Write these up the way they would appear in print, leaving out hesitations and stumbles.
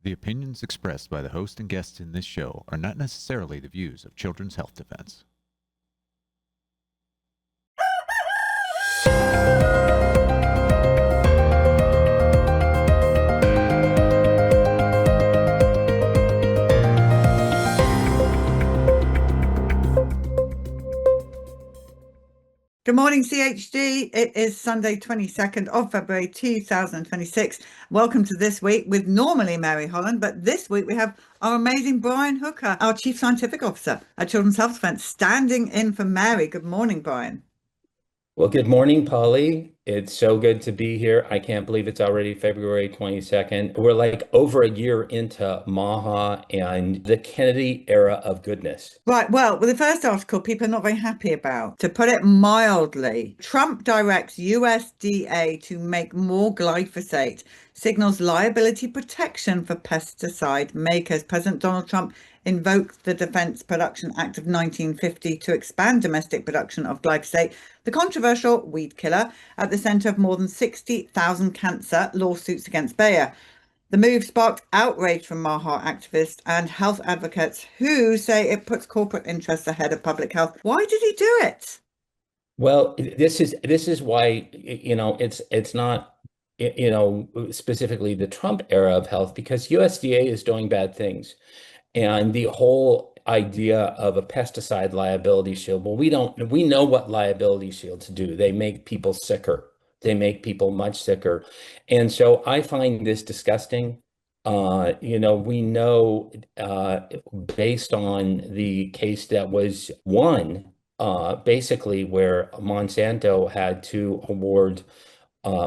The opinions expressed by the host and guests in this show are not necessarily the views of Children's Health Defense. Good morning, CHD. It is Sunday, 22nd of February, 2026. Welcome to This Week with normally Mary Holland, but this week we have our amazing Brian Hooker, our Chief Scientific Officer at Children's Health Defense, standing in for Mary. Good morning, Brian. Well, good morning, Polly. It's so good to be here. I can't believe it's already February 22nd. We're like over a year into MAHA and the Kennedy era of goodness. Right. Well, with the first article, people are not very happy about. To put it mildly, Trump directs USDA to make more glyphosate, signals liability protection for pesticide makers. President Donald Trump invoked the Defense Production Act of 1950 to expand domestic production of glyphosate, the controversial weed killer, at the center of more than 60,000 cancer lawsuits against Bayer. The move sparked outrage from MAHA activists and health advocates who say it puts corporate interests ahead of public health. Why did he do it? Well, this is why, it's not, specifically the Trump era of health, because USDA is doing bad things. And the whole idea of a pesticide liability shield, well, we know what liability shields do. They make people sicker. They make people much sicker. And so I find this disgusting. We know based on the case that was won, basically where Monsanto had to award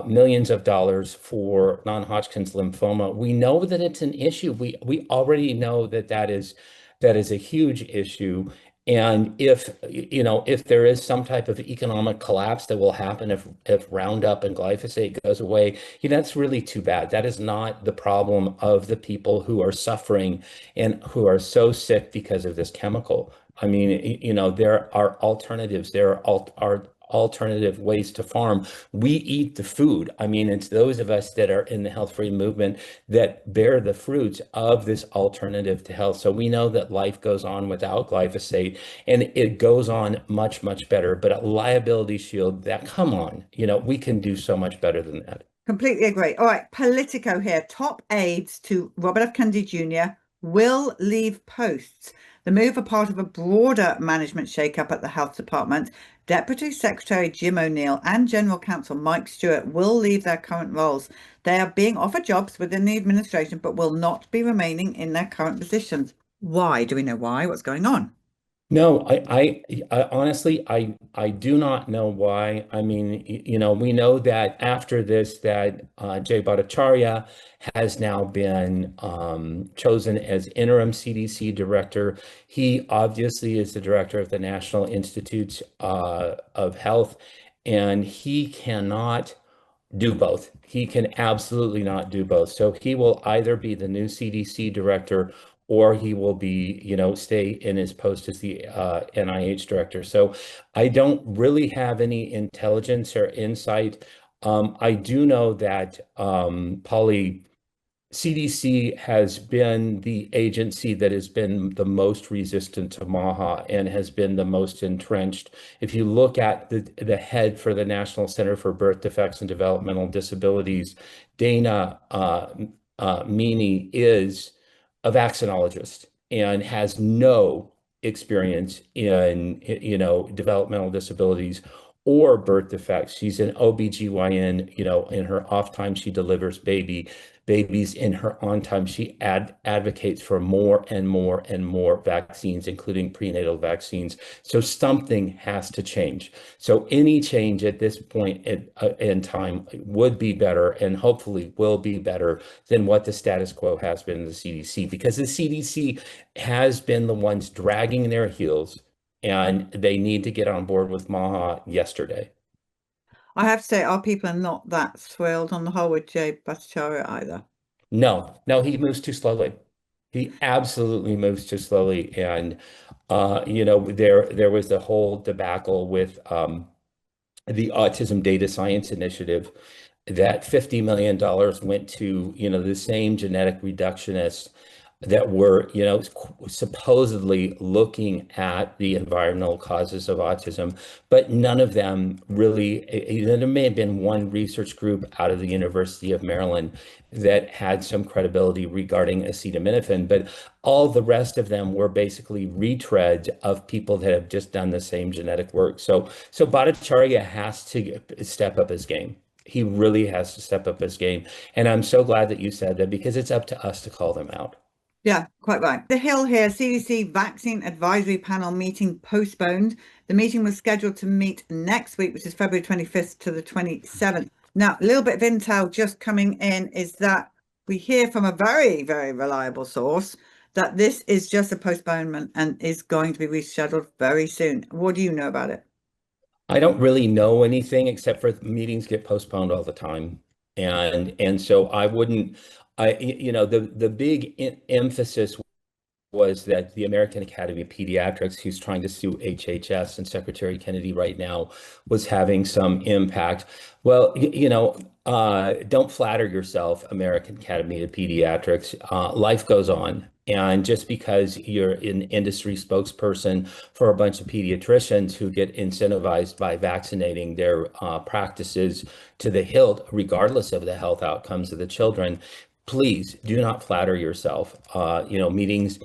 millions of dollars for non-Hodgkin's lymphoma. We know that it's an issue. We already know that is a huge issue. And if there is some type of economic collapse that will happen if Roundup and glyphosate goes away, that's really too bad. That is not the problem of the people who are suffering and who are so sick because of this chemical. I mean, there are alternatives. There are alternative ways to farm. We eat the food. I mean, it's those of us that are in the health free movement that bear the fruits of this alternative to health. So we know that life goes on without glyphosate, and it goes on much, much better. But a liability shield, come on, we can do so much better than that. Completely agree. All right, Politico here. Top aides to Robert F. Kennedy Jr. will leave posts. The move are part of a broader management shakeup at the health department. Deputy Secretary Jim O'Neill and General Counsel Mike Stewart will leave their current roles. They are being offered jobs within the administration, but will not be remaining in their current positions. Why? Do we know why? What's going on? No, I honestly, I do not know why. I mean, we know that after this, that Jay Bhattacharya has now been chosen as interim CDC director. He obviously is the director of the National Institutes of Health, and he cannot do both. He can absolutely not do both. So he will either be the new CDC director or he will be, stay in his post as the NIH director. So I don't really have any intelligence or insight. I do know that CDC has been the agency that has been the most resistant to MAHA and has been the most entrenched. If you look at the head for the National Center for Birth Defects and Developmental Disabilities, Dana Meany is a vaccinologist and has no experience in developmental disabilities or birth defects. She's an OBGYN, in her off time she delivers babies. In her on time she advocates for more and more and more vaccines, including prenatal vaccines. So something has to change. So any change at this point in time would be better, and hopefully will be better than what the status quo has been in the CDC, because the CDC has been the ones dragging their heels, and they need to get on board with MAHA yesterday. I have to say, our people are not that thrilled on the whole with Jay Bhattacharya either. No, he moves too slowly. He absolutely moves too slowly. And, there was the whole debacle with the Autism Data Science Initiative that $50 million went to, the same genetic reductionists that were, supposedly looking at the environmental causes of autism, but none of them really, there may have been one research group out of the University of Maryland that had some credibility regarding acetaminophen, but all the rest of them were basically retreads of people that have just done the same genetic work. So Bhattacharya has to step up his game. He really has to step up his game. And I'm so glad that you said that, because it's up to us to call them out. Yeah, quite right. The Hill here, CDC Vaccine Advisory Panel meeting postponed. The meeting was scheduled to meet next week, which is February 25th to the 27th. Now, a little bit of intel just coming in is that we hear from a very, very reliable source that this is just a postponement and is going to be rescheduled very soon. What do you know about it? I don't really know anything except for meetings get postponed all the time. And so I wouldn't, the big emphasis was that the American Academy of Pediatrics, who's trying to sue HHS and Secretary Kennedy right now, was having some impact. Well, don't flatter yourself, American Academy of Pediatrics. Life goes on. And just because you're an industry spokesperson for a bunch of pediatricians who get incentivized by vaccinating their practices to the hilt, regardless of the health outcomes of the children, please do not flatter yourself. Meetings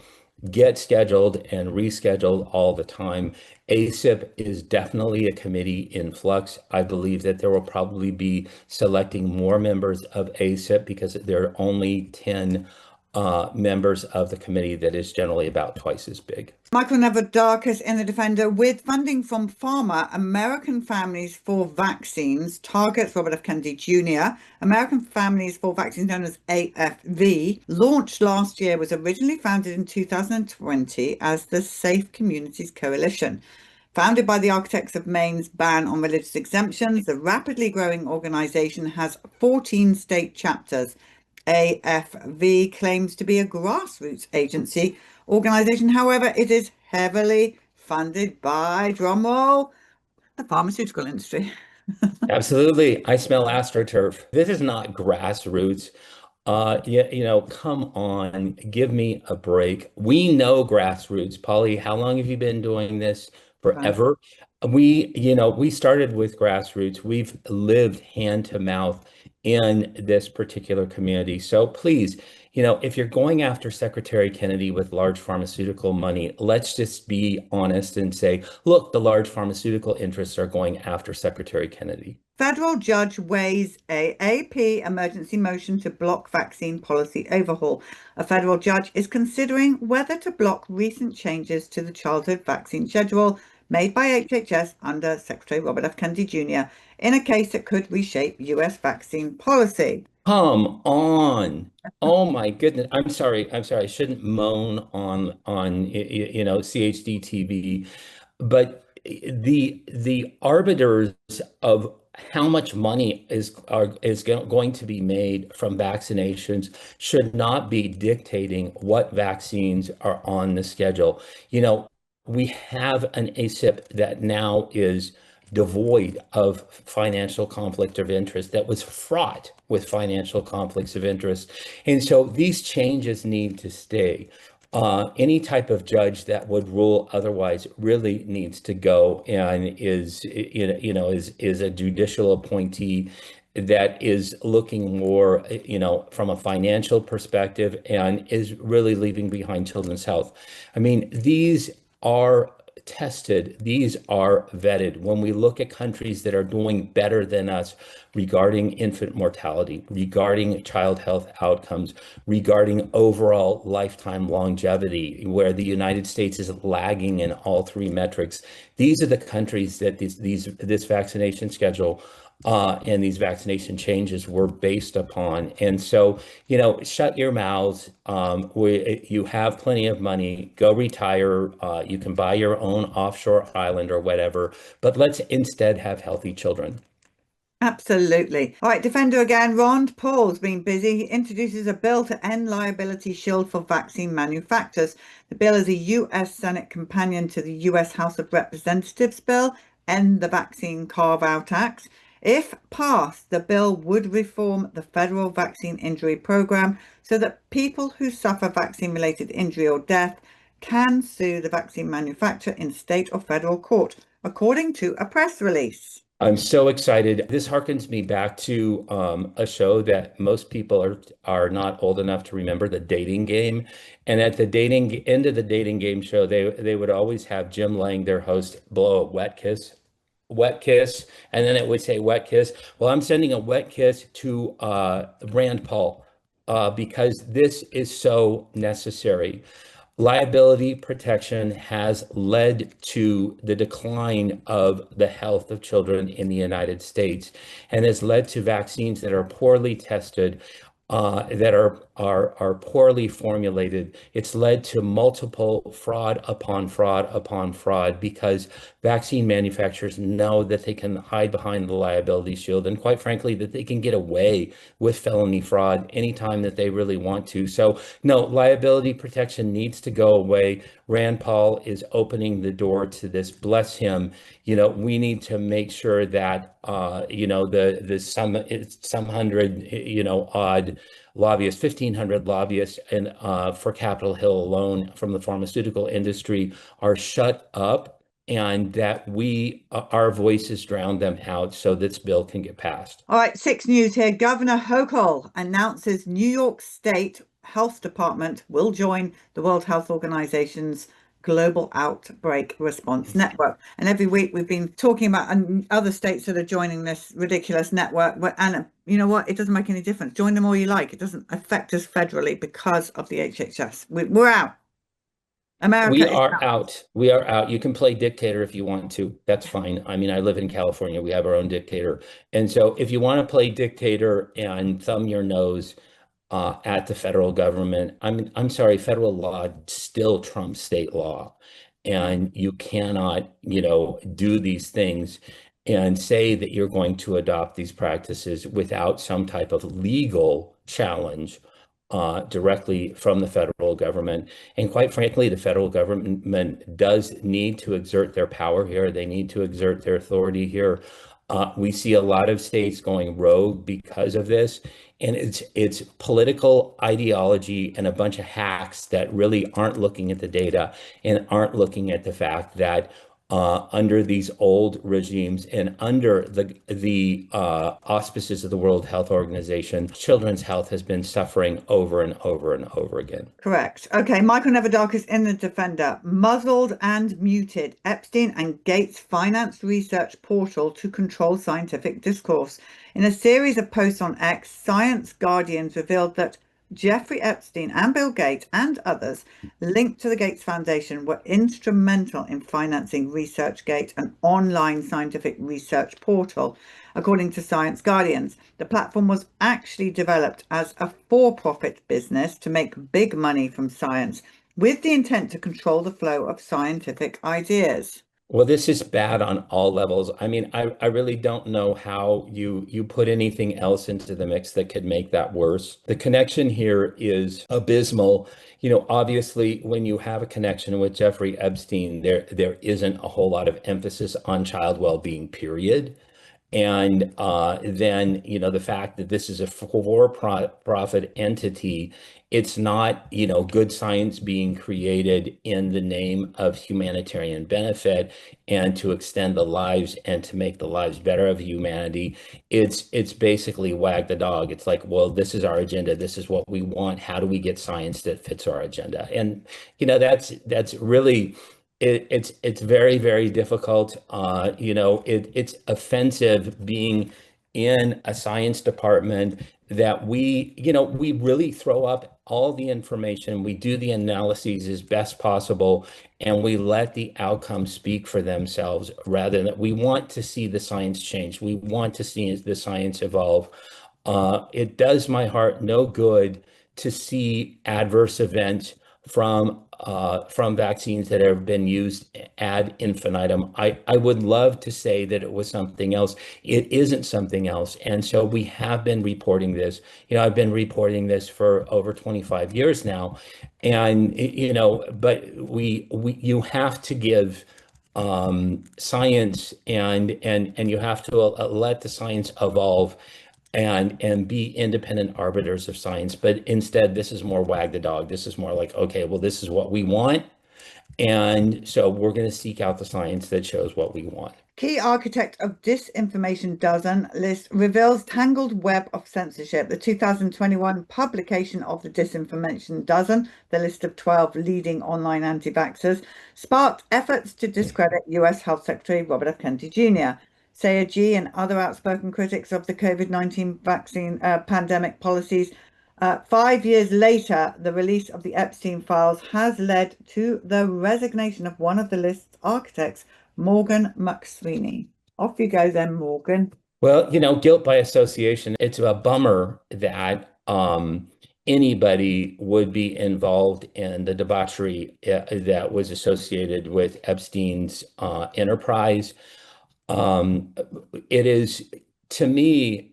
get scheduled and rescheduled all the time. ACIP is definitely a committee in flux. I believe that there will probably be selecting more members of ACIP because there are only 10 members of the committee that is generally about twice as big. Michael Nevadakis in The Defender, with funding from pharma, American Families for Vaccines targets Robert F. Kennedy Jr. American Families for Vaccines, known as AFV, launched last year, was originally founded in 2020 as the Safe Communities Coalition. Founded by the architects of Maine's ban on religious exemptions, the rapidly growing organization has 14 state chapters. AFV claims to be a grassroots agency organization. However, it is heavily funded by, drumroll, the pharmaceutical industry. Absolutely. I smell AstroTurf. This is not grassroots. Come on, give me a break. We know grassroots. Polly, how long have you been doing this? Forever. We started with grassroots. We've lived hand to mouth in this particular community. So please, if you're going after Secretary Kennedy with large pharmaceutical money, let's just be honest and say, look, the large pharmaceutical interests are going after Secretary Kennedy. Federal judge weighs AAP emergency motion to block vaccine policy overhaul. A federal judge is considering whether to block recent changes to the childhood vaccine schedule made by HHS under Secretary Robert F. Kennedy Jr. in a case that could reshape U.S. vaccine policy. Come on. Oh my goodness. I'm sorry. I shouldn't moan on CHD TV, but the arbiters of how much money is going to be made from vaccinations should not be dictating what vaccines are on the schedule. We have an ACIP that now is devoid of financial conflict of interest, that was fraught with financial conflicts of interest. And so these changes need to stay. Any type of judge that would rule otherwise really needs to go and is a judicial appointee that is looking more, from a financial perspective and is really leaving behind children's health. I mean, these are tested, these are vetted. When we look at countries that are doing better than us regarding infant mortality, regarding child health outcomes, regarding overall lifetime longevity, where the United States is lagging in all three metrics, these are the countries that this vaccination schedule and these vaccination changes were based upon. And so, shut your mouths. You have plenty of money. Go retire. You can buy your own offshore island or whatever, but let's instead have healthy children. Absolutely. All right, Defender again. Ron Paul's been busy. He introduces a bill to end liability shield for vaccine manufacturers. The bill is a U.S. Senate companion to the U.S. House of Representatives bill, End the Vaccine Carve-Out Act. If passed, the bill would reform the federal vaccine injury program so that people who suffer vaccine-related injury or death can sue the vaccine manufacturer in state or federal court, according to a press release. I'm so excited. This harkens me back to a show that most people are not old enough to remember, The Dating Game. And at the end of the Dating Game show, they would always have Jim Lang, their host, blow a wet kiss, and then it would say wet kiss. Well, I'm sending a wet kiss to Rand Paul because this is so necessary. Liability protection has led to the decline of the health of children in the United States and has led to vaccines that are poorly tested, that are poorly formulated. It's led to multiple fraud upon fraud upon fraud because vaccine manufacturers know that they can hide behind the liability shield and, quite frankly, that they can get away with felony fraud anytime that they really want to. So no, liability protection needs to go away. Rand Paul is opening the door to this. Bless him. We need to make sure that the some hundred odd lobbyists, 1,500 lobbyists, and for Capitol Hill alone from the pharmaceutical industry are shut up, and that our voices drown them out so this bill can get passed. All right, 6 News here. Governor Hochul announces New York State Health Department will join the World Health Organization's Global Outbreak Response Network. And every week we've been talking about other states that are joining this ridiculous network. And you know what? It doesn't make any difference. Join them all you like. It doesn't affect us federally because of the HHS. We're out. America We are out. We are out. You can play dictator if you want to. That's fine. I mean, I live in California. We have our own dictator. And so if you want to play dictator and thumb your nose at the federal government, I'm sorry, federal law still trumps state law. And you cannot, do these things and say that you're going to adopt these practices without some type of legal challenge directly from the federal government. And quite frankly, the federal government does need to exert their power here. They need to exert their authority here. We see a lot of states going rogue because of this. And it's political ideology and a bunch of hacks that really aren't looking at the data and aren't looking at the fact that under these old regimes and under the auspices of the World Health Organization, children's health has been suffering over and over and over again. Correct. Okay, Michael Neverdakis in The Defender. Muzzled and muted. Epstein and Gates financed research portal to control scientific discourse. In a series of posts on X, Science Guardians revealed that Jeffrey Epstein and Bill Gates and others linked to the Gates Foundation were instrumental in financing ResearchGate, an online scientific research portal. According to Science Guardians, the platform was actually developed as a for-profit business to make big money from science, with the intent to control the flow of scientific ideas. Well, this is bad on all levels. I mean, I really don't know how you put anything else into the mix that could make that worse. The connection here is abysmal. Obviously, when you have a connection with Jeffrey Epstein, there isn't a whole lot of emphasis on child well-being, period. And then, the fact that this is a for-profit entity, it's not, good science being created in the name of humanitarian benefit and to extend the lives and to make the lives better of humanity. It's basically wag the dog. It's like, well, this is our agenda. This is what we want. How do we get science that fits our agenda? And, that's really... It's very, very difficult. It's offensive being in a science department that we really throw up all the information. We do the analyses as best possible, and we let the outcomes speak for themselves rather than we want to see the science change. We want to see the science evolve. It does my heart no good to see adverse events from vaccines that have been used ad infinitum. I would love to say that it was something else. It isn't something else. And so we have been reporting this. I've been reporting this for over 25 years now. And, but you have to give science and you have to let the science evolve and be independent arbiters of science. But instead, this is more wag the dog. This is more like, okay, well, this is what we want. And so we're going to seek out the science that shows what we want. Key architect of Disinformation Dozen list reveals tangled web of censorship. The 2021 publication of the Disinformation Dozen, the list of 12 leading online anti-vaxxers, sparked efforts to discredit US Health Secretary Robert F. Kennedy Jr. CHD and other outspoken critics of the COVID-19 vaccine pandemic policies. 5 years later, the release of the Epstein files has led to the resignation of one of the list's architects, Morgan McSweeney. Off you go then, Morgan. Well, guilt by association. It's a bummer that anybody would be involved in the debauchery that was associated with Epstein's enterprise. It is, to me,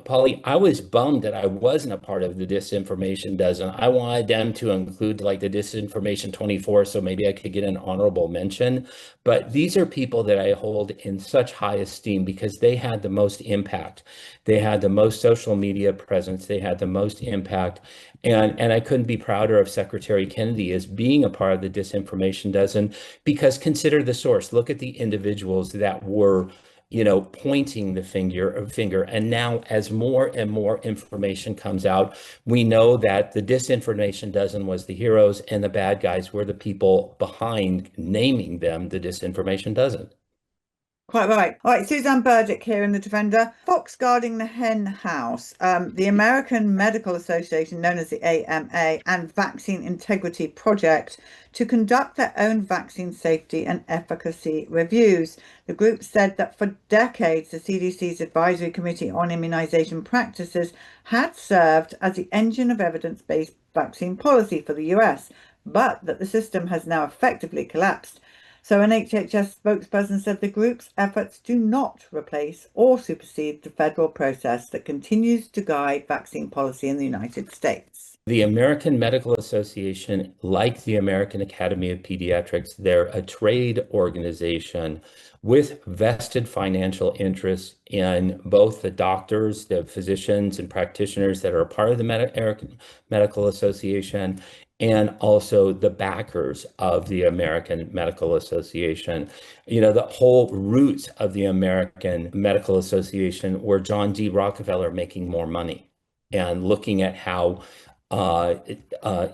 Polly, I was bummed that I wasn't a part of the Disinformation Dozen. I wanted them to include like the Disinformation 24, so maybe I could get an honorable mention. But these are people that I hold in such high esteem because they had the most impact. They had the most social media presence. They had the most impact. And I couldn't be prouder of Secretary Kennedy as being a part of the Disinformation Dozen, because consider the source. Look at the individuals that were pointing the finger. And now as more and more information comes out, we know that the Disinformation Dozen was the heroes and the bad guys were the people behind naming them the Disinformation Dozen. Quite right. All right, Suzanne Burdick here in The Defender. Fox guarding the hen house. The American Medical Association, known as the AMA, and Vaccine Integrity Project to conduct their own vaccine safety and efficacy reviews. The group said that for decades, the CDC's Advisory Committee on Immunization Practices had served as the engine of evidence-based vaccine policy for the US, but that the system has now effectively collapsed. So an HHS spokesperson said the group's efforts do not replace or supersede the federal process that continues to guide vaccine policy in the United States. The American Medical Association, like the American Academy of Pediatrics, they're a trade organization with vested financial interests in both the doctors, the physicians and practitioners that are a part of the American Medical Association, and also the backers of the American Medical Association. The whole roots of the American Medical Association were John D. Rockefeller making more money and looking at how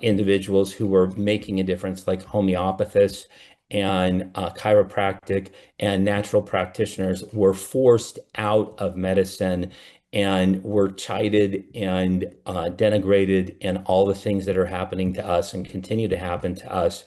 individuals who were making a difference, like homeopathists and chiropractic and natural practitioners, were forced out of medicine and were chided and denigrated, and all the things that are happening to us and continue to happen to us,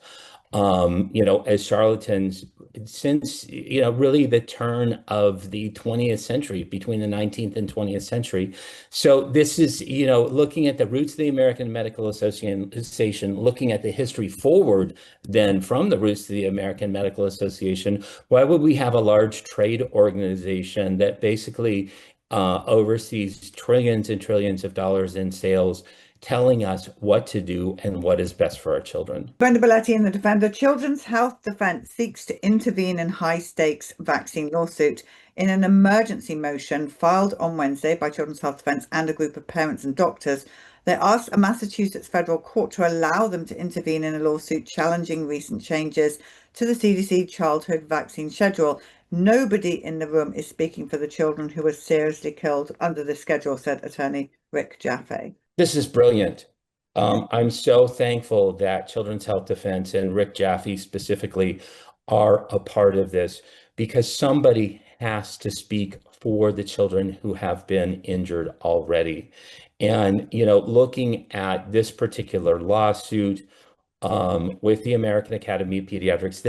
as charlatans since, really the turn of the 20th century, between the 19th and 20th century. So this is, looking at the roots of the American Medical Association, looking at the history forward then from the roots of the American Medical Association. Why would we have a large trade organization that basically oversees trillions and trillions of dollars in sales, telling us what to do and what is best for our children? Brenda Belletti in The Defender. Children's Health Defense seeks to intervene in high-stakes vaccine lawsuit. In an emergency motion filed on Wednesday by Children's Health Defense and a group of parents and doctors, they asked a Massachusetts federal court to allow them to intervene in a lawsuit challenging recent changes to the CDC childhood vaccine schedule. Nobody in the room is speaking for the children who were seriously killed under this schedule, said attorney Rick Jaffe. This is brilliant. I'm so thankful that Children's Health Defense and Rick Jaffe specifically are a part of this, because somebody has to speak for the children who have been injured already. And, looking at this particular lawsuit with the American Academy of Pediatrics,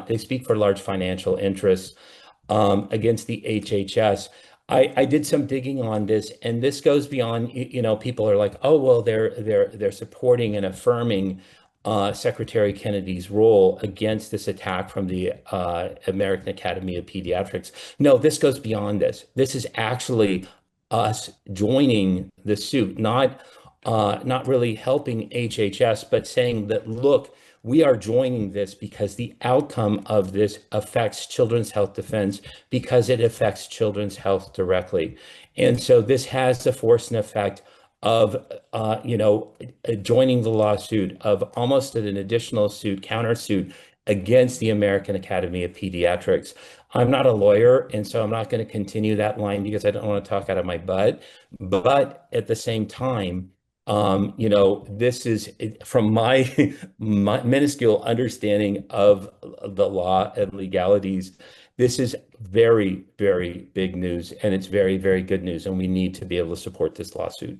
they speak for large financial interests against the HHS. I did some digging on this, and this goes beyond, people are like, oh, well, they're supporting and affirming Secretary Kennedy's role against this attack from the American Academy of Pediatrics. No, this goes beyond this. This is actually us joining the suit, not not really helping HHS, but saying that, look, we are joining this because the outcome of this affects children's health defense because it affects children's health directly. And so this has the force and effect of, joining the lawsuit, of almost an additional suit, countersuit against the American Academy of Pediatrics. I'm not a lawyer, and so I'm not going to continue that line because I don't want to talk out of my butt. But at the same time, this is from my, my minuscule understanding of the law and legalities. This is very, very big news, and it's very, very good news, and we need to be able to support this lawsuit.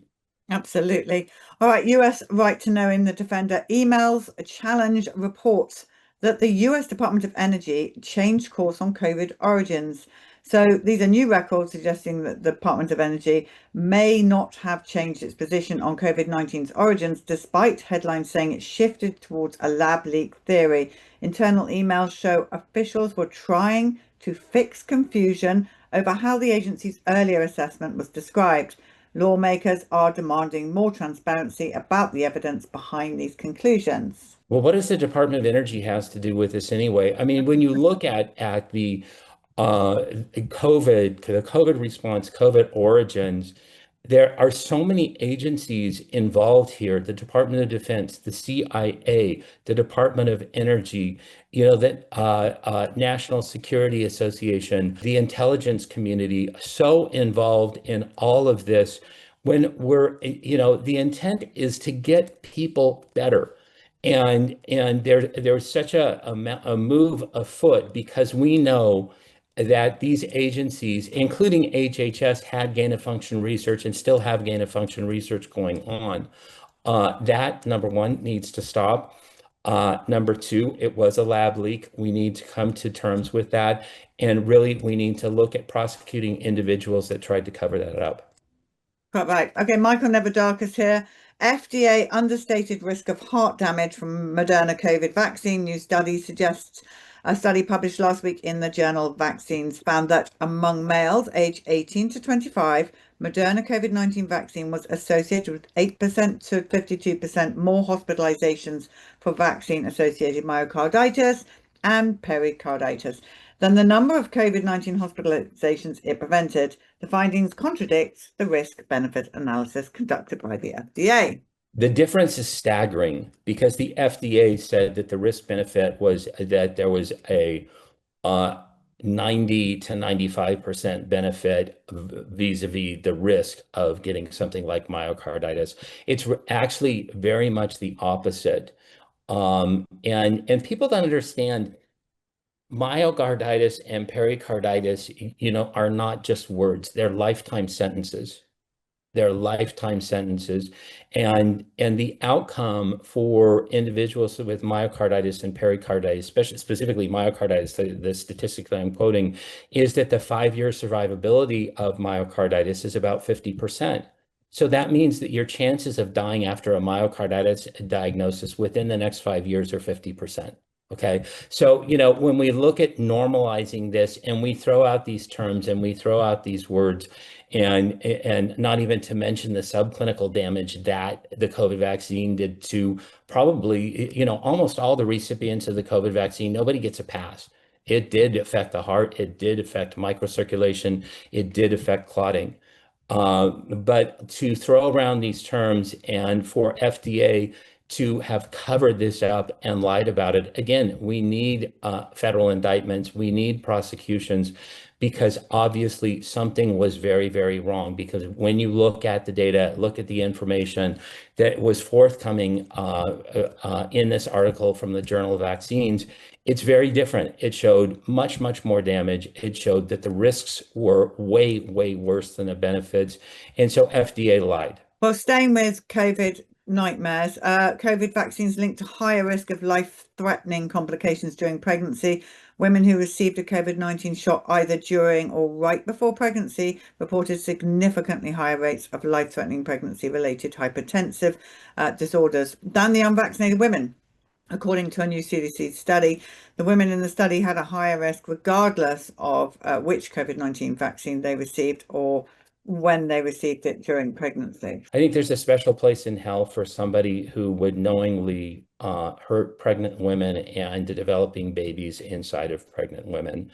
Absolutely. All right, US Right to Know in the Defender emails challenge reports that the US Department of Energy changed course on COVID origins. So these are new records suggesting that the Department of Energy may not have changed its position on COVID-19's origins, despite headlines saying it shifted towards a lab leak theory. Internal emails show officials were trying to fix confusion over how the agency's earlier assessment was described. Lawmakers are demanding more transparency about the evidence behind these conclusions. Well, what does the Department of Energy has to do with this anyway? I mean, when you look at the the COVID response, COVID origins, there are so many agencies involved here, the Department of Defense, the CIA, the Department of Energy, National Security Association, the intelligence community, so involved in all of this when the intent is to get people better. And there's such a move afoot because we know that these agencies, including HHS, had gain of function research and still have gain of function research going on. That, number one, needs to stop. Number two, it was a lab leak. We need to come to terms with that. And really, we need to look at prosecuting individuals that tried to cover that up. Quite right. Okay, Michael Neverdakis here. FDA understated risk of heart damage from Moderna COVID vaccine. New study suggests a study published last week in the journal Vaccines found that among males aged 18 to 25, Moderna COVID-19 vaccine was associated with 8% to 52% more hospitalizations for vaccine-associated myocarditis and pericarditis than the number of COVID-19 hospitalizations it prevented. The findings contradict the risk-benefit analysis conducted by the FDA. The difference is staggering because the FDA said that the risk benefit was that there was a 90 to 95% benefit vis-a-vis the risk of getting something like myocarditis. It's actually very much the opposite. And people don't understand myocarditis and pericarditis, are not just words, they're lifetime sentences. They're lifetime sentences. And the outcome for individuals with myocarditis and pericarditis, specifically myocarditis, the statistic that I'm quoting, is that the 5-year survivability of myocarditis is about 50%. So that means that your chances of dying after a myocarditis diagnosis within the next 5 years are 50%. Okay, so when we look at normalizing this and we throw out these terms and we throw out these words, and not even to mention the subclinical damage that the COVID vaccine did to probably almost all the recipients of the COVID vaccine, nobody gets a pass. It did affect the heart, it did affect microcirculation, it did affect clotting. But to throw around these terms and for FDA to have covered this up and lied about it. Again, we need federal indictments. We need prosecutions because obviously something was very, very wrong. Because when you look at the data, look at the information that was forthcoming in this article from the Journal of Vaccines, it's very different. It showed much, much more damage. It showed that the risks were way, way worse than the benefits. And so FDA lied. Well, staying with COVID nightmares, COVID vaccines linked to higher risk of life-threatening complications during pregnancy. Women who received a COVID-19 shot either during or right before pregnancy reported significantly higher rates of life-threatening pregnancy-related hypertensive disorders than the unvaccinated women. According to a new CDC study, the women in the study had a higher risk regardless of which COVID-19 vaccine they received or when they received it during pregnancy. I think there's a special place in hell for somebody who would knowingly hurt pregnant women and developing babies inside of pregnant women.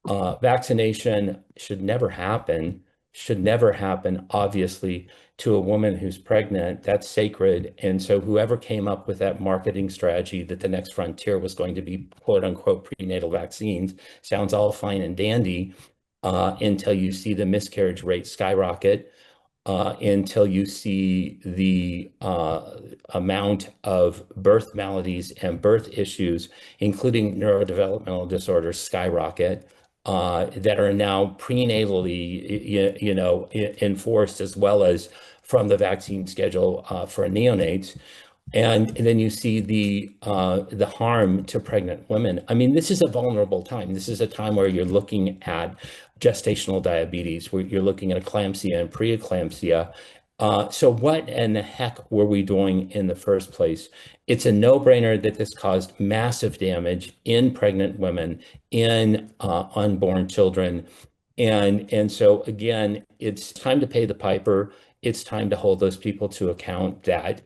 Vaccination should never happen, obviously, to a woman who's pregnant. That's sacred. And so whoever came up with that marketing strategy that the next frontier was going to be quote unquote prenatal vaccines sounds all fine and dandy until you see the miscarriage rate skyrocket. Until you see the amount of birth maladies and birth issues, including neurodevelopmental disorders, skyrocket, that are now prenatally, enforced, as well as from the vaccine schedule for neonates. And then you see the harm to pregnant women. I mean, this is a vulnerable time. This is a time where you're looking at gestational diabetes, where you're looking at eclampsia and preeclampsia. So what in the heck were we doing in the first place? It's a no-brainer that this caused massive damage in pregnant women, in unborn children. And so again, it's time to pay the piper. It's time to hold those people to account that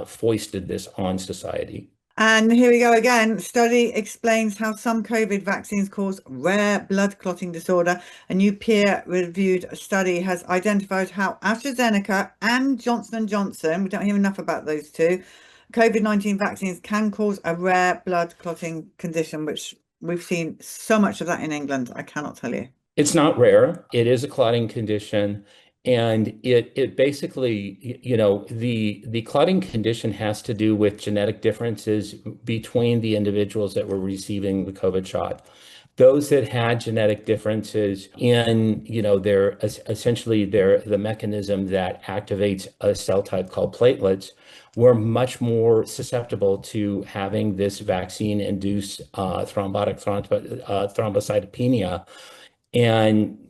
foisted this on society. And here we go again. Study explains how some COVID vaccines cause rare blood clotting disorder. A new peer-reviewed study has identified how AstraZeneca and Johnson & Johnson, we don't hear enough about those two, COVID-19 vaccines can cause a rare blood clotting condition, which we've seen so much of that in England. I cannot tell you. It's not rare. It is a clotting condition. And it basically, the clotting condition has to do with genetic differences between the individuals that were receiving the COVID shot. Those that had genetic differences in, their essentially the mechanism that activates a cell type called platelets were much more susceptible to having this vaccine-induced thrombocytopenia. And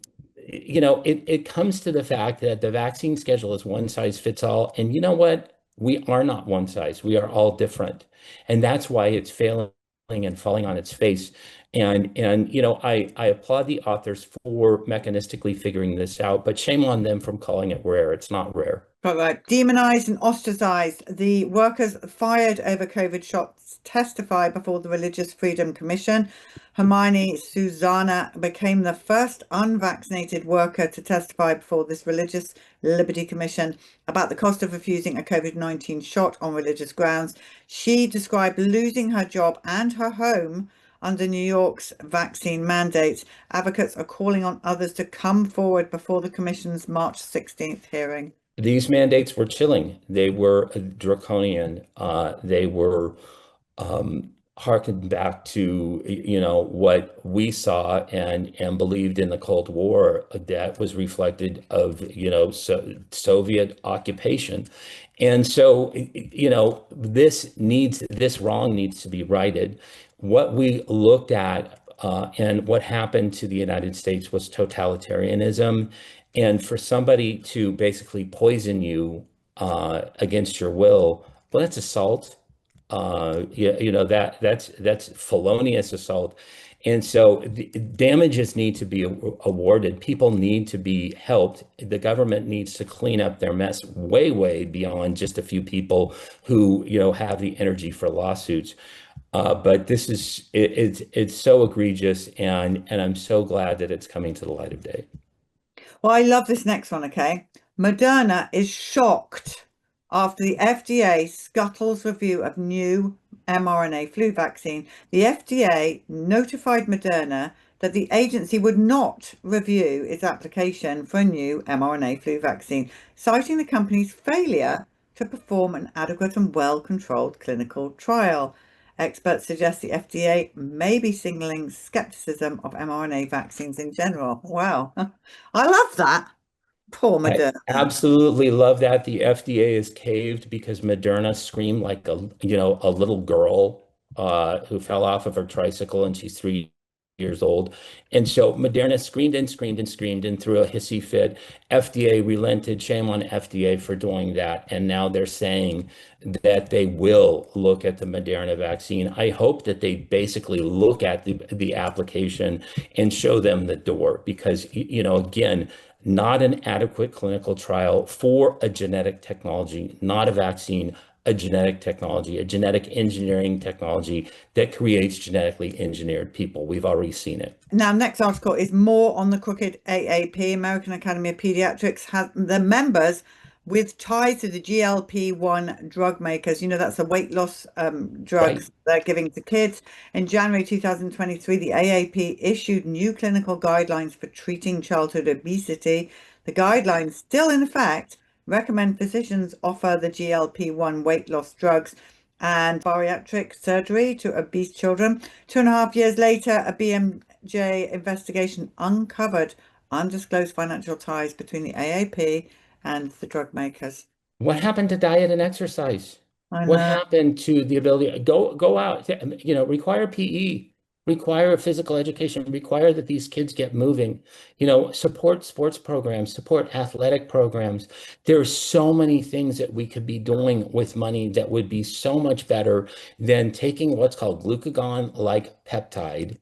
it comes to the fact that the vaccine schedule is one size fits all. And you know what? We are not one size. We are all different. And that's why it's failing and falling on its face. And I applaud the authors for mechanistically figuring this out, but shame on them from calling it rare. It's not rare. Right. Demonized and ostracized. The workers fired over COVID shots testify before the Religious Freedom Commission. Hermione Susanna became the first unvaccinated worker to testify before this Religious Liberty Commission about the cost of refusing a COVID-19 shot on religious grounds. She described losing her job and her home under New York's vaccine mandates. Advocates are calling on others to come forward before the Commission's March 16th hearing. These mandates were chilling. They were draconian. They were harkened back to what we saw and believed in the Cold War that was reflected of Soviet occupation. And so this wrong needs to be righted. What we looked at and what happened to the United States was totalitarianism. And for somebody to basically poison you against your will, well, that's assault. That's felonious assault. And so the damages need to be awarded. People need to be helped. The government needs to clean up their mess way, way beyond just a few people who, have the energy for lawsuits. But this is, it's so egregious, and I'm so glad that it's coming to the light of day. Well, I love this next one, okay? Moderna is shocked after the FDA scuttles review of new mRNA flu vaccine. The FDA notified Moderna that the agency would not review its application for a new mRNA flu vaccine, citing the company's failure to perform an adequate and well-controlled clinical trial. Experts suggest the FDA may be signaling skepticism of mRNA vaccines in general. Wow. I love that. Poor Moderna. I absolutely love that. The FDA is caved because Moderna screamed like a little girl who fell off of her tricycle, and she's 3 years old. And so Moderna screamed and screamed and screamed and threw a hissy fit. FDA relented. Shame on FDA for doing that. And now they're saying that they will look at the Moderna vaccine. I hope that they basically look at the application and show them the door, because, again, not an adequate clinical trial for a genetic technology, not a vaccine, a genetic technology, a genetic engineering technology that creates genetically engineered people. We've already seen it. Now, next article is more on the crooked AAP, American Academy of Pediatrics, has the members with ties to the GLP-1 drug makers. You know, that's the weight loss drugs they're giving to kids. In January 2023, the AAP issued new clinical guidelines for treating childhood obesity. The guidelines, still in effect, recommend physicians offer the GLP-1 weight loss drugs and bariatric surgery to obese children. 2.5 years later, a BMJ investigation uncovered undisclosed financial ties between the AAP and the drug makers. What happened to diet and exercise? I What know. happened to the ability go out, require PE, require physical education, require that these kids get moving, support sports programs, support athletic programs. There are so many things that we could be doing with money that would be so much better than taking what's called glucagon-like peptide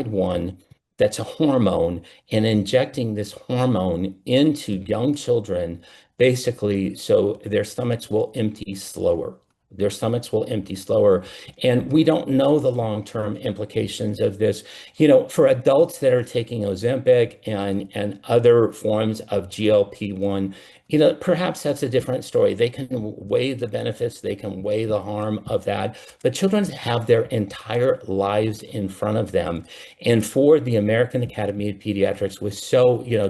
1, that's a hormone, and injecting this hormone into young children, basically, so their stomachs will empty slower. Their stomachs will empty slower. And we don't know the long-term implications of this. For adults that are taking Ozempic and other forms of GLP-1, perhaps that's a different story. They can weigh the benefits, they can weigh the harm of that. But children have their entire lives in front of them. And for the American Academy of Pediatrics, with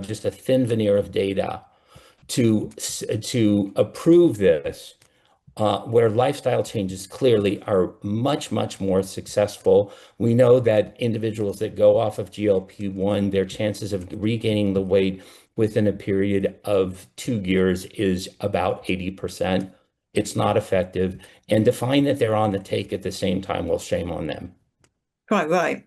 just a thin veneer of data to approve this, where lifestyle changes clearly are much, much more successful. We know that individuals that go off of GLP-1, their chances of regaining the weight within a period of 2 years is about 80%. It's not effective. And to find that they're on the take at the same time, well, shame on them. Quite right.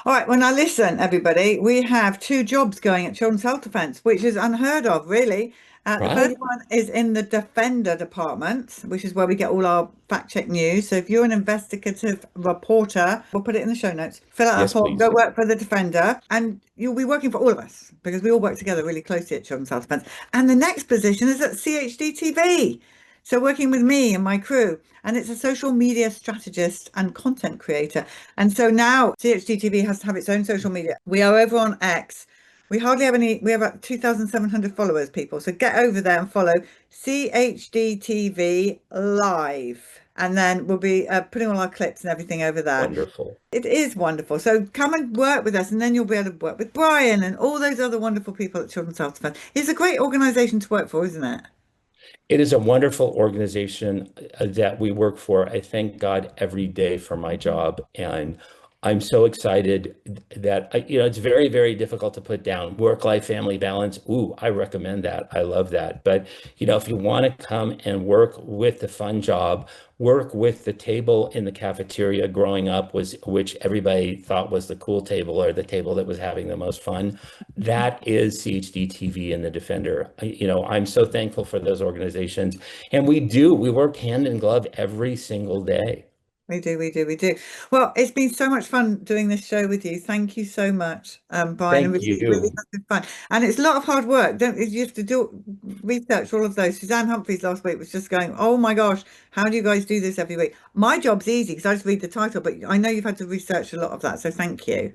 All right, well, now listen, everybody, we have 2 jobs going at Children's Health Defence, which is unheard of, really. The first Right? one is in the Defender department, which is where we get all our fact check news. So if you're an investigative reporter, we'll put it in the show notes. Fill out Yes, that form, please. go work for the Defender, and you'll be working for all of us because we all work together really closely at Children's Health Defence. And the next position is at CHD TV. So working with me and my crew, and it's a social media strategist and content creator. And so now CHD TV has to have its own social media. We are over on X. We hardly have any, we have about 2,700 followers, people. So get over there and follow CHD TV Live. And then we'll be putting all our clips and everything over there. Wonderful. It is wonderful. So come and work with us, and then you'll be able to work with Brian and all those other wonderful people at Children's Health Defence. It's a great organisation to work for, isn't it? It is a wonderful organization that we work for. I thank God every day for my job. And I'm so excited that, it's very, very difficult to put down work-life family balance. Ooh, I recommend that. I love that. But, if you want to come and work with the fun job, work with the table in the cafeteria growing up, which everybody thought was the cool table or the table that was having the most fun. That is CHD TV and the Defender. I'm so thankful for those organizations. And we work hand in glove every single day. We do. Well, it's been so much fun doing this show with you. Thank you so much, Brian. Thank Really, really you. has been fun. And it's a lot of hard work. You have to do research all of those. Suzanne Humphreys last week was just going, oh my gosh, how do you guys do this every week? My job's easy because I just read the title, but I know you've had to research a lot of that. So thank you.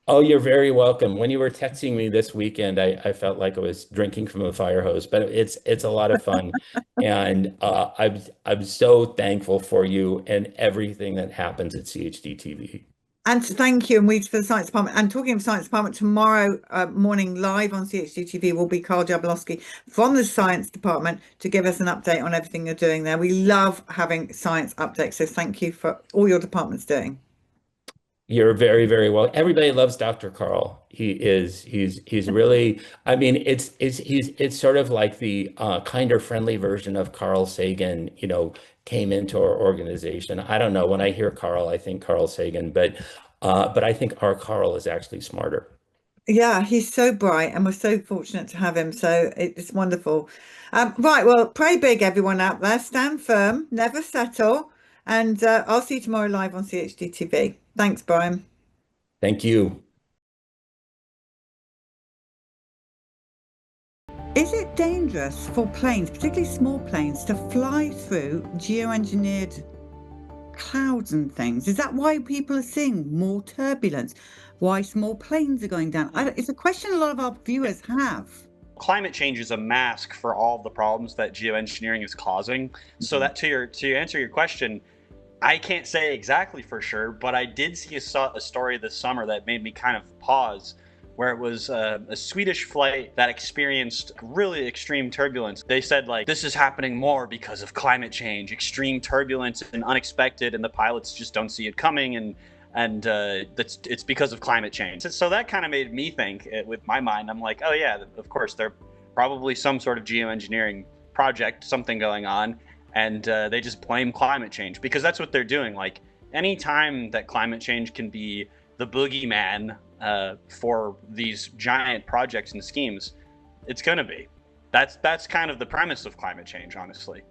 Oh, you're very welcome. When you were texting me this weekend, I felt like I was drinking from a fire hose, but it's a lot of fun. And I'm so thankful for you and everything that happens at CHD TV. And thank you, and we for the Science Department. And talking of Science Department, tomorrow morning live on CHD TV will be Carl Jablowski from the Science Department to give us an update on everything you're doing there. We love having science updates, so thank you for all your department's doing. You're very, very well. Everybody loves Dr. Carl. He's really, I mean, it's sort of like the kinder, friendly version of Carl Sagan, came into our organization. I don't know. When I hear Carl, I think Carl Sagan, but I think our Carl is actually smarter. Yeah, he's so bright, and we're so fortunate to have him. So it's wonderful. Right, well, pray big, everyone out there. Stand firm, never settle, and I'll see you tomorrow live on CHD TV. Thanks, Brian. Thank you. Is it dangerous for planes, particularly small planes, to fly through geoengineered clouds and things? Is that why people are seeing more turbulence? Why small planes are going down? It's a question a lot of our viewers have. Climate change is a mask for all of the problems that geoengineering is causing. So that to answer your question, I can't say exactly for sure, but I did see a story this summer that made me kind of pause, where it was a Swedish flight that experienced really extreme turbulence. They said, like, this is happening more because of climate change, extreme turbulence and unexpected, and the pilots just don't see it coming, and it's because of climate change. So that kind of made me think, with my mind, I'm like, oh yeah, of course, there probably some sort of geoengineering project, something going on, and they just blame climate change, because that's what they're doing. Like, any time that climate change can be the boogeyman for these giant projects and schemes, it's going to be. That's kind of the premise of climate change, honestly.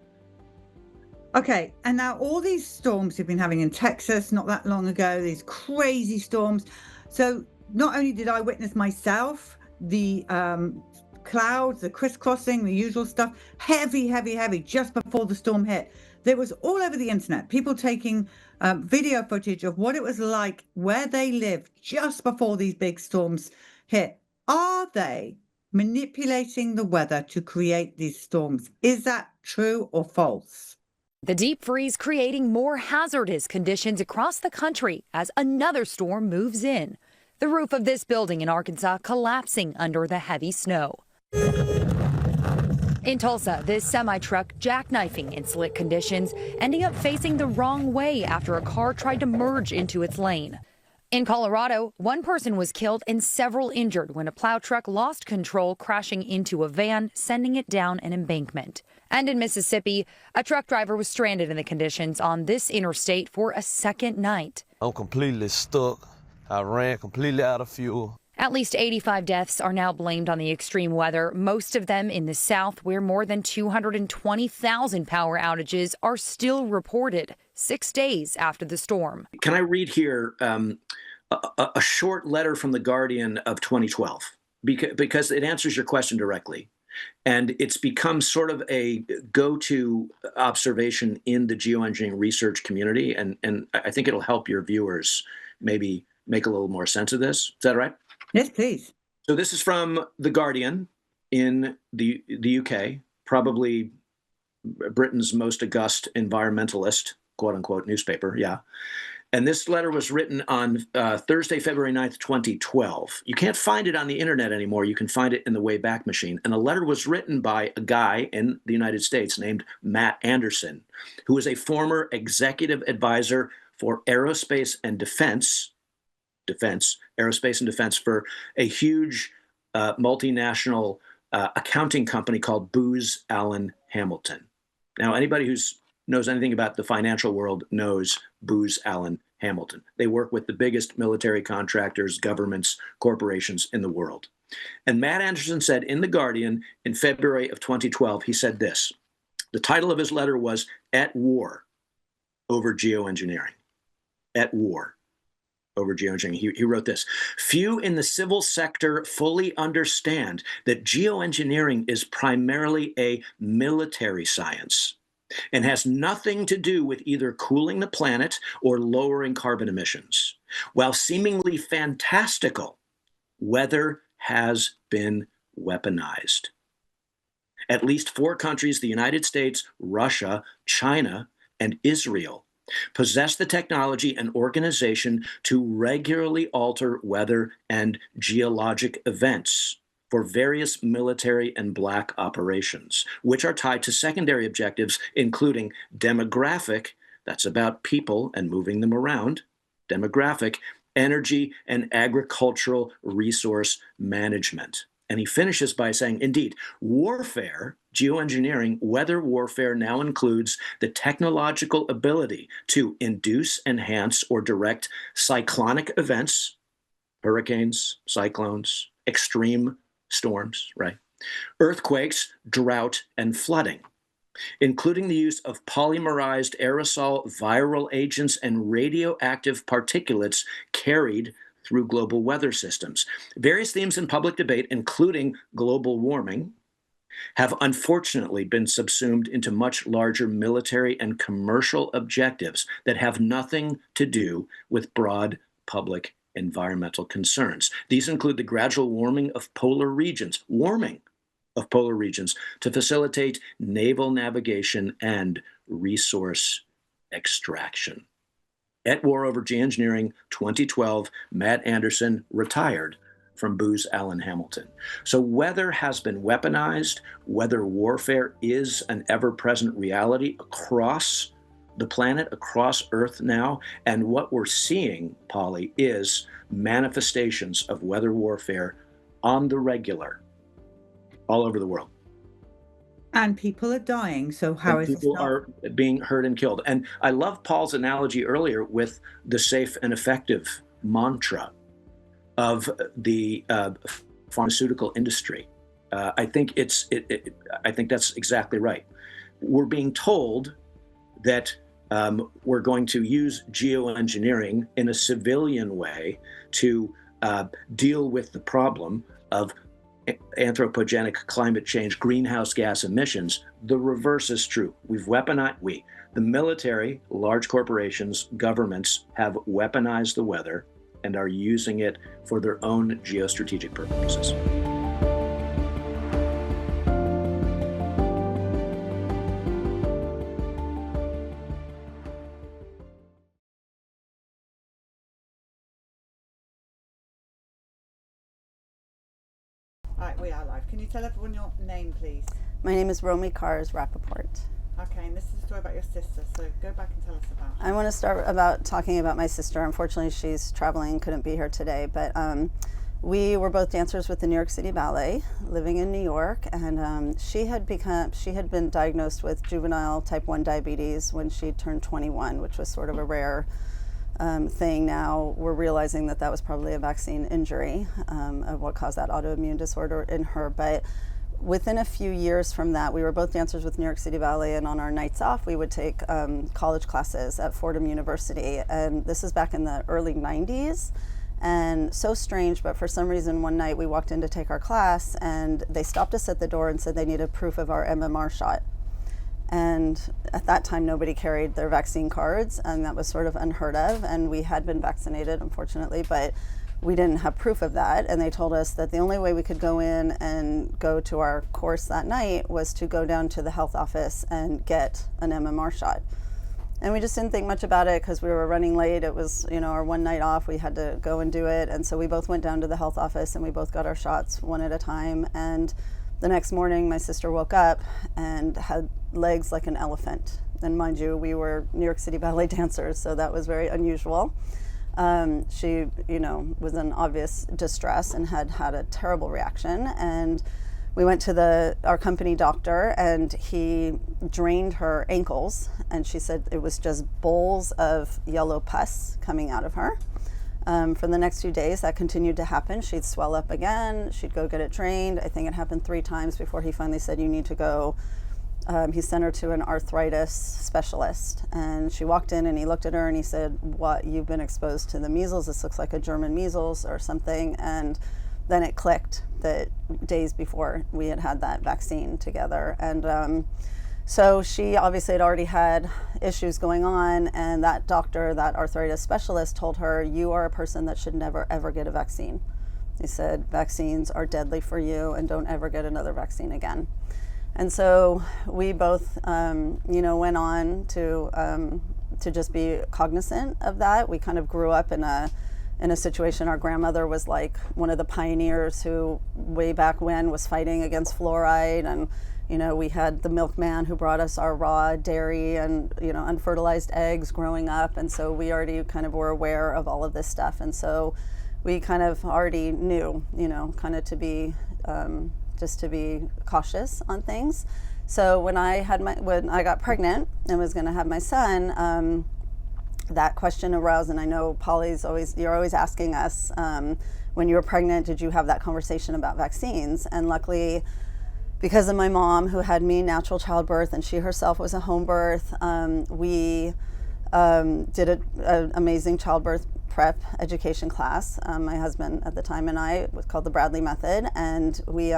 Okay, and now all these storms we've been having in Texas not that long ago, these crazy storms. So not only did I witness myself the clouds, the crisscrossing, the usual stuff, heavy, just before the storm hit. There was all over the internet, people taking video footage of what it was like where they lived just before these big storms hit. Are they manipulating the weather to create these storms? Is that true or false? The deep freeze creating more hazardous conditions across the country as another storm moves in. The roof of this building in Arkansas collapsing under the heavy snow. In Tulsa, this semi-truck jackknifing in slick conditions, ending up facing the wrong way after a car tried to merge into its lane. In Colorado, one person was killed and several injured when a plow truck lost control, crashing into a van, sending it down an embankment. And in Mississippi, a truck driver was stranded in the conditions on this interstate for a second night. I'm completely stuck. I ran completely out of fuel. At least 85 deaths are now blamed on the extreme weather, most of them in the South, where more than 220,000 power outages are still reported 6 days after the storm. Can I read here a short letter from The Guardian of 2012? Because it answers your question directly. And it's become sort of a go-to observation in the geoengineering research community. And I think it'll help your viewers maybe make a little more sense of this. Is that right? Yes, please. So this is from The Guardian in the UK, probably Britain's most august environmentalist, quote unquote, newspaper. Yeah. And this letter was written on Thursday, February 9th, 2012. You can't find it on the internet anymore. You can find it in the Wayback Machine. And the letter was written by a guy in the United States named Matt Anderson, who was a former executive advisor for aerospace and defense for a huge multinational accounting company called Booz Allen Hamilton. Now, anybody who knows anything about the financial world knows Booz Allen Hamilton. They work with the biggest military contractors, governments, corporations in the world. And Matt Anderson said in The Guardian in February of 2012, he said this. The title of his letter was At War Over Geoengineering. At War over geoengineering. He wrote this: few in the civil sector fully understand that geoengineering is primarily a military science and has nothing to do with either cooling the planet or lowering carbon emissions. While seemingly fantastical, weather has been weaponized. At least 4 countries, the United States, Russia, China, and Israel, possess the technology and organization to regularly alter weather and geologic events for various military and black operations, which are tied to secondary objectives, including demographic, that's about people and moving them around, demographic, energy, and agricultural resource management. And he finishes by saying, indeed, warfare, geoengineering, weather warfare now includes the technological ability to induce, enhance, or direct cyclonic events, hurricanes, cyclones, extreme storms, right? Earthquakes, drought, and flooding, including the use of polymerized aerosol viral agents and radioactive particulates carried through global weather systems. Various themes in public debate, including global warming, have unfortunately been subsumed into much larger military and commercial objectives that have nothing to do with broad public environmental concerns. These include the gradual warming of polar regions, to facilitate naval navigation and resource extraction. At War Over Geoengineering 2012, Matt Anderson retired from Booz Allen Hamilton. So weather has been weaponized. Weather warfare is an ever-present reality across the planet, across Earth now. And what we're seeing, Polly, is manifestations of weather warfare on the regular all over the world. And people are dying. So how is people are being hurt and killed? And I love Paul's analogy earlier with the safe and effective mantra of the pharmaceutical industry. I think I think that's exactly right. We're being told that we're going to use geoengineering in a civilian way to deal with the problem of anthropogenic climate change, greenhouse gas emissions. The reverse is true. We've weaponized, the military, large corporations, governments have weaponized the weather and are using it for their own geostrategic purposes. All right, we are live. Can you tell everyone your name, please? My name is Romy Cars Rappaport. Okay, and this is a story about your sister, so go back and tell us about her. I want to start about talking about my sister. Unfortunately, she's traveling, couldn't be here today, but we were both dancers with the New York City Ballet, living in New York, and she had been diagnosed with juvenile type 1 diabetes when she turned 21, which was sort of a rare thing. Now we're realizing that was probably a vaccine injury of what caused that autoimmune disorder in her. But within a few years from that, we were both dancers with New York City Ballet, and on our nights off, we would take college classes at Fordham University. And this is back in the early 90s. And so strange, but for some reason, one night we walked in to take our class, and they stopped us at the door and said they needed proof of our MMR shot. And at that time, nobody carried their vaccine cards, and that was sort of unheard of. And we had been vaccinated, unfortunately, but we didn't have proof of that. And they told us that the only way we could go in and go to our course that night was to go down to the health office and get an MMR shot. And we just didn't think much about it because we were running late. It was, our one night off. We had to go and do it. And so we both went down to the health office, and we both got our shots one at a time. And the next morning, my sister woke up and had legs like an elephant. And mind you, we were New York City Ballet dancers, so that was very unusual. She, was in obvious distress and had a terrible reaction. And we went to our company doctor, and he drained her ankles, and she said it was just bowls of yellow pus coming out of her. For the next few days, that continued to happen. She'd swell up again. She'd go get it drained. I think it happened 3 times before he finally said, you need to go. He sent her to an arthritis specialist, and she walked in, and he looked at her and he said, what, you've been exposed to the measles. This looks like a German measles or something. And then it clicked that days before we had that vaccine together. And so she obviously had already had issues going on, and that doctor, that arthritis specialist, told her, you are a person that should never ever get a vaccine. He said, vaccines are deadly for you, and don't ever get another vaccine again. And so we both, went on to just be cognizant of that. We kind of grew up in a situation. Our grandmother was like one of the pioneers who way back when was fighting against fluoride. And, we had the milkman who brought us our raw dairy and, unfertilized eggs growing up. And so we already kind of were aware of all of this stuff. And so we kind of already knew, kind of to be, just to be cautious on things. So when I got pregnant and was going to have my son, that question arose, and I know you're always asking us, when you were pregnant, did you have that conversation about vaccines? And luckily, because of my mom, who had me natural childbirth, and she herself was a home birth, we did an amazing childbirth prep education class. My husband at the time and I, was called the Bradley Method, and we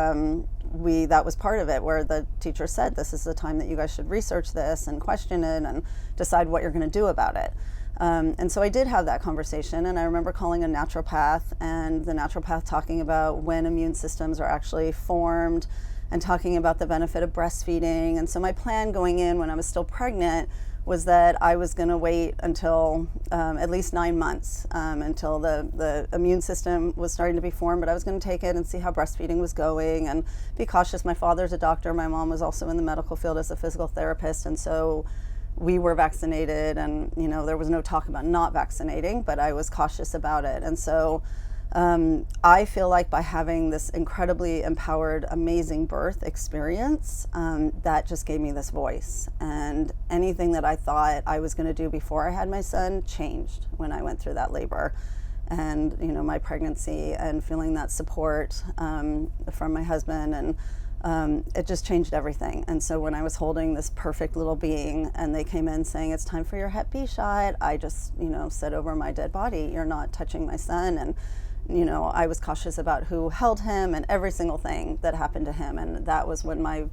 that was part of it, where the teacher said, this is the time that you guys should research this and question it and decide what you're going to do about it. And so I did have that conversation, and I remember calling a naturopath, and the naturopath talking about when immune systems are actually formed and talking about the benefit of breastfeeding. And so my plan going in when I was still pregnant was that I was going to wait until at least 9 months until the immune system was starting to be formed, but I was going to take it and see how breastfeeding was going and be cautious. My father's a doctor. My mom was also in the medical field as a physical therapist, and so we were vaccinated, and there was no talk about not vaccinating, but I was cautious about it. And so I feel like by having this incredibly empowered, amazing birth experience, that just gave me this voice. And anything that I thought I was going to do before I had my son changed when I went through that labor. And, my pregnancy and feeling that support from my husband, and it just changed everything. And so when I was holding this perfect little being and they came in saying, it's time for your Hep B shot, I just, said over my dead body, you're not touching my son. And I was cautious about who held him and every single thing that happened to him. And that was when my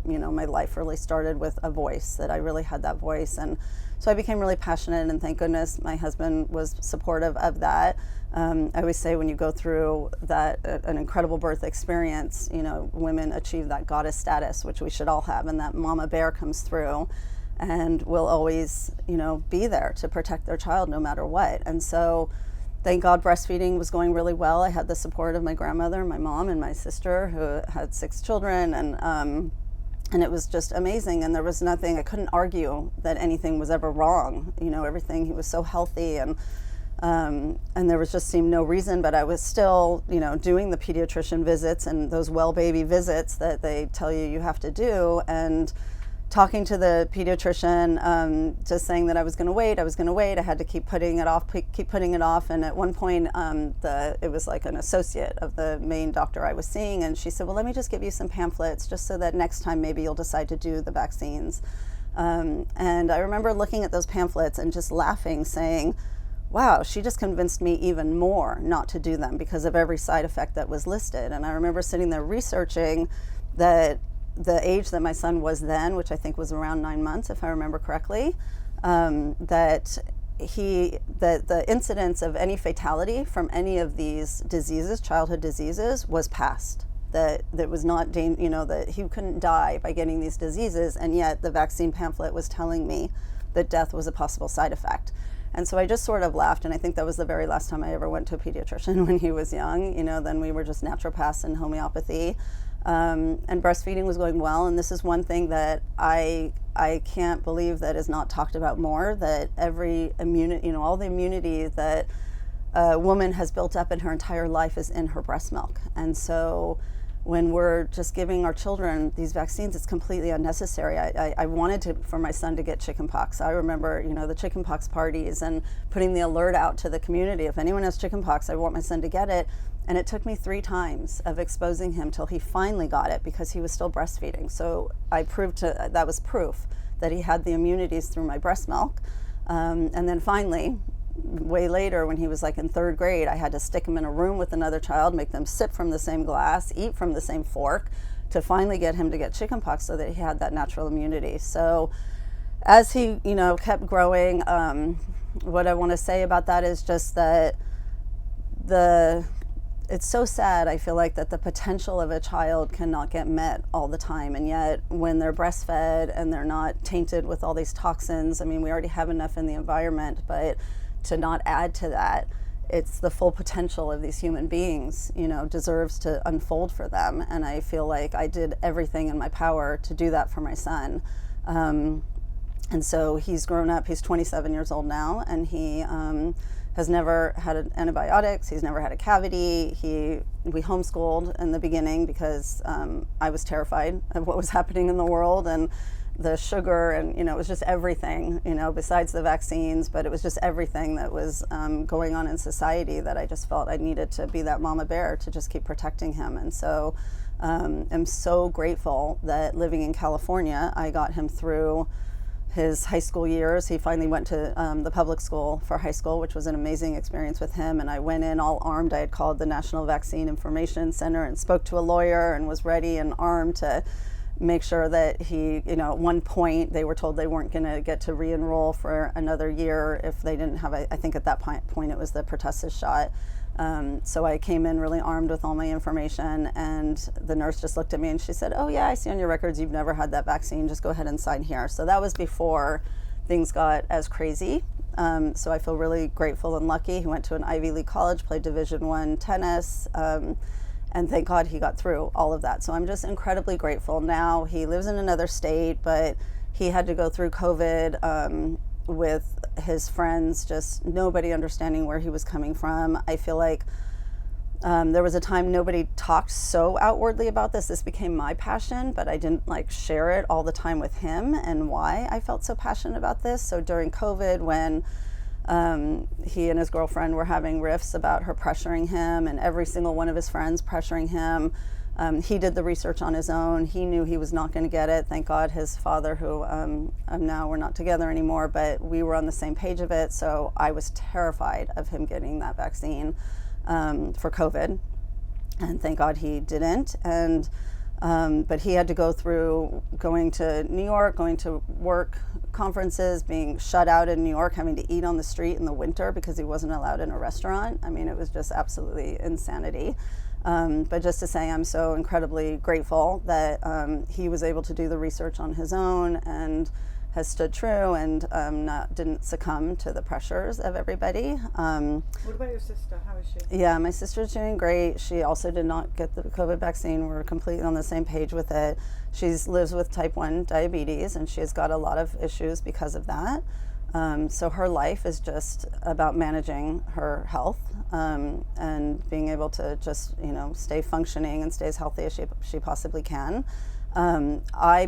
life really started with a voice, that I really had that voice. And so I became really passionate, and thank goodness my husband was supportive of that. I always say when you go through that, an incredible birth experience, women achieve that goddess status, which we should all have, and that mama bear comes through and will always, be there to protect their child no matter what. And so thank God breastfeeding was going really well. I had the support of my grandmother, my mom, and my sister, who had 6 children, and it was just amazing. And there was nothing, I couldn't argue that anything was ever wrong. Everything, he was so healthy, and there was just seemed no reason, but I was still, doing the pediatrician visits and those well baby visits that they tell you have to do, and talking to the pediatrician, just saying that I was going to wait. I had to keep putting it off. And at one point, it was like an associate of the main doctor I was seeing, and she said, well, let me just give you some pamphlets just so that next time maybe you'll decide to do the vaccines. And I remember looking at those pamphlets and just laughing, saying, wow, she just convinced me even more not to do them because of every side effect that was listed. And I remember sitting there researching that the age that my son was then, which I think was around 9 months, if I remember correctly, that the incidence of any fatality from any of these diseases, childhood diseases, was past. That was not, that he couldn't die by getting these diseases, and yet the vaccine pamphlet was telling me that death was a possible side effect. And so I just sort of laughed, and I think that was the very last time I ever went to a pediatrician when he was young. Then we were just naturopaths and homeopathy. And breastfeeding was going well, and this is one thing that I can't believe that is not talked about more, that every all the immunity that a woman has built up in her entire life is in her breast milk. And so when we're just giving our children these vaccines, it's completely unnecessary. I wanted for my son to get chickenpox. I remember, the chickenpox parties and putting the alert out to the community. If anyone has chickenpox, I want my son to get it. And it took me 3 times of exposing him till he finally got it, because he was still breastfeeding. So that was proof that he had the immunities through my breast milk. And then finally, way later, when he was like in 3rd grade, I had to stick him in a room with another child, make them sip from the same glass, eat from the same fork, to finally get him to get chickenpox so that he had that natural immunity. So as he, kept growing, what I want to say about that is just that it's so sad, I feel like, that the potential of a child cannot get met all the time. And yet when they're breastfed and they're not tainted with all these toxins, I mean, we already have enough in the environment, but to not add to that, it's the full potential of these human beings, deserves to unfold for them. And I feel like I did everything in my power to do that for my son. And so he's grown up, he's 27 years old now, and he has never had antibiotics, he's never had a cavity. We homeschooled in the beginning because I was terrified of what was happening in the world, and the sugar, and it was just everything, besides the vaccines, but it was just everything that was going on in society that I just felt I needed to be that mama bear to just keep protecting him. And so I'm so grateful that living in California, I got him through his high school years. He finally went to the public school for high school, which was an amazing experience with him. And I went in all armed. I had called the National Vaccine Information Center and spoke to a lawyer and was ready and armed to make sure that he, you know, at one point they were told they weren't going to get to re-enroll for another year if they didn't have, I think at that point it was the pertussis shot. So I came in really armed with all my information, and the nurse just looked at me and she said, "Oh yeah, I see on your records you've never had that vaccine, just go ahead and sign here." So that was before things got as crazy. So I feel really grateful and lucky. He went to an Ivy League college, played Division I tennis, and thank God he got through all of that. So I'm just incredibly grateful. Now he lives in another state, but he had to go through COVID with his friends, just nobody understanding where he was coming from. I feel like there was a time nobody talked so outwardly about this. This became my passion, but I didn't like share it all the time with him and why I felt so passionate about this. So during COVID, when he and his girlfriend were having riffs about her pressuring him and every single one of his friends pressuring him, he did the research on his own. He knew he was not going to get it. Thank God his father, who now we're not together anymore, but we were on the same page of it. So I was terrified of him getting that vaccine for COVID. And thank God he didn't. And but he had to go through going to New York, going to work conferences, being shut out in New York, having to eat on the street in the winter because he wasn't allowed in a restaurant. I mean, it was just absolutely insanity. But just to say, I'm so incredibly grateful that he was able to do the research on his own and has stood true and didn't succumb to the pressures of everybody. What about your sister? How is she? Yeah, my sister's doing great. She also did not get the COVID vaccine. We're completely on the same page with it. She lives with type 1 diabetes, and she has got a lot of issues because of that. So her life is just about managing her health and being able to just, you know, stay functioning and stay as healthy as she possibly can.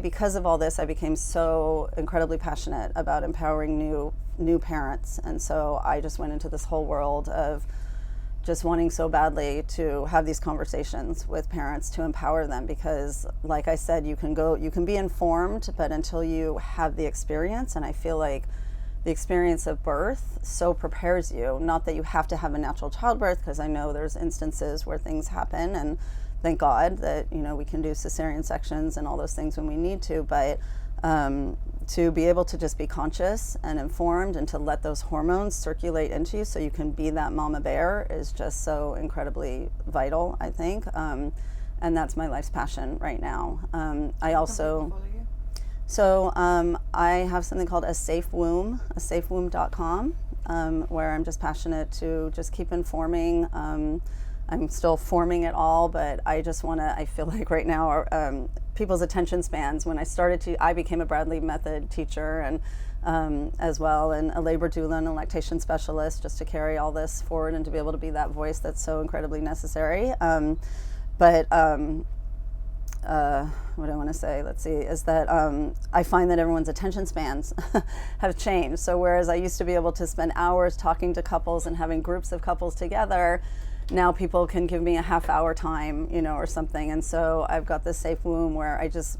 Because of all this, I became so incredibly passionate about empowering new parents. And so I just went into this whole world of just wanting so badly to have these conversations with parents to empower them, because like I said, you can be informed, but until you have the experience, and I feel like the experience of birth so prepares you, not that you have to have a natural childbirth, because I know there's instances where things happen, and thank God that, you know, we can do cesarean sections and all those things when we need to, but to be able to just be conscious and informed and to let those hormones circulate into you so you can be that mama bear is just so incredibly vital, I think. And that's my life's passion right now. I also, so I have something called A Safe Womb, asafewomb.com, where I'm just passionate to just keep informing. I'm still forming it all, but I just want to, I feel like right now people's attention spans, when I became a Bradley Method teacher and as well, and a labor doula and a lactation specialist, just to carry all this forward and to be able to be that voice that's so incredibly necessary. What I want to say, let's see, is that I find that everyone's attention spans have changed. So whereas I used to be able to spend hours talking to couples and having groups of couples together, now people can give me a half-hour time, you know, or something. And so I've got this Safe Womb where I just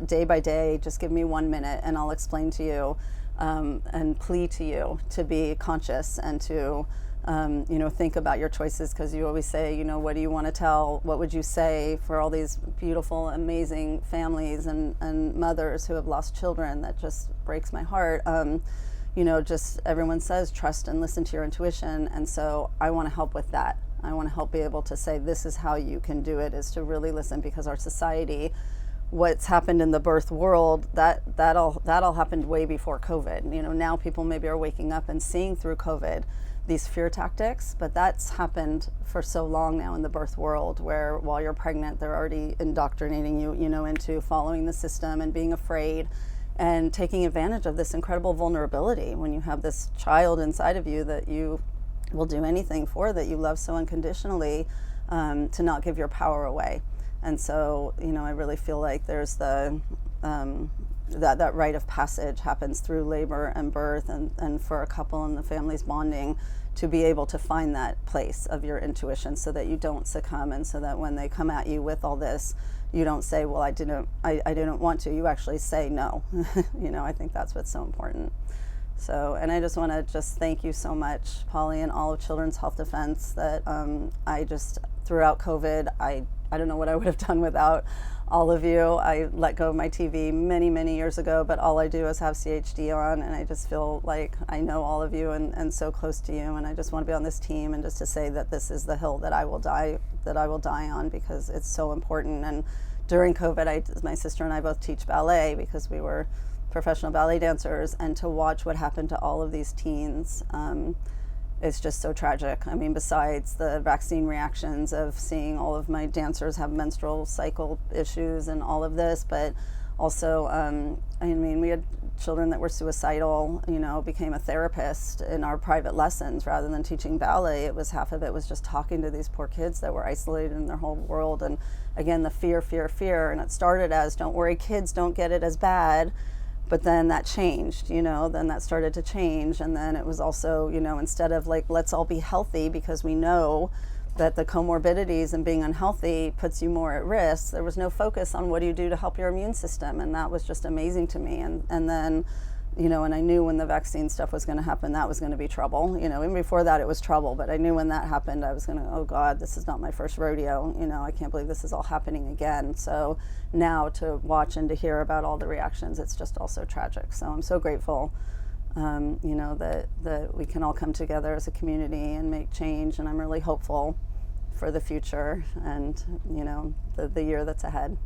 day by day, just give me 1 minute and I'll explain to you and plead to you to be conscious and to, you know, think about your choices, because you always say, you know, what do you want to tell? What would you say for all these beautiful, amazing families and mothers who have lost children? That just breaks my heart. You know, just everyone says trust and listen to your intuition. And so I want to help with that. I want to help be able to say this is how you can do it, is to really listen, because our society, what's happened in the birth world, that all happened way before COVID. You know, now people maybe are waking up and seeing through COVID these fear tactics, but that's happened for so long now in the birth world, where while you're pregnant, they're already indoctrinating you, you know, into following the system and being afraid and taking advantage of this incredible vulnerability when you have this child inside of you that you will do anything for, that you love so unconditionally, to not give your power away. And so, you know, I really feel like there's the that rite of passage happens through labor and birth, and for a couple and the family's bonding, to be able to find that place of your intuition so that you don't succumb, and so that when they come at you with all this, you don't say, well, I didn't want to. You actually say no. I think that's what's so important. So, and I just want to thank you so much, Polly, and all of Children's Health Defense, that throughout COVID, I don't know what I would have done without all of you. I let go of my TV many, many years ago, but all I do is have CHD on, and I just feel like I know all of you and so close to you, and I just want to be on this team, and just to say that this is the hill that I will die on, because it's so important. And during COVID, my sister and I both teach ballet because we were professional ballet dancers, and to watch what happened to all of these teens, it's just so tragic. I mean, besides the vaccine reactions of seeing all of my dancers have menstrual cycle issues and all of this, but also, we had children that were suicidal, became a therapist in our private lessons rather than teaching ballet. Half of it was just talking to these poor kids that were isolated in their whole world. And again, the fear. And it started as, don't worry, kids, don't get it as bad. But then that changed, then that started to change. And then it was also, instead of like, let's all be healthy because we know that the comorbidities and being unhealthy puts you more at risk, there was no focus on what do you do to help your immune system. And that was just amazing to me. And then, and I knew when the vaccine stuff was going to happen, that was going to be trouble. Even before that, it was trouble. But I knew when that happened, I was going to, oh God, this is not my first rodeo. I can't believe this is all happening again. So now to watch and to hear about all the reactions, it's just all so tragic. So I'm so grateful, that we can all come together as a community and make change. And I'm really hopeful for the future and, the year that's ahead.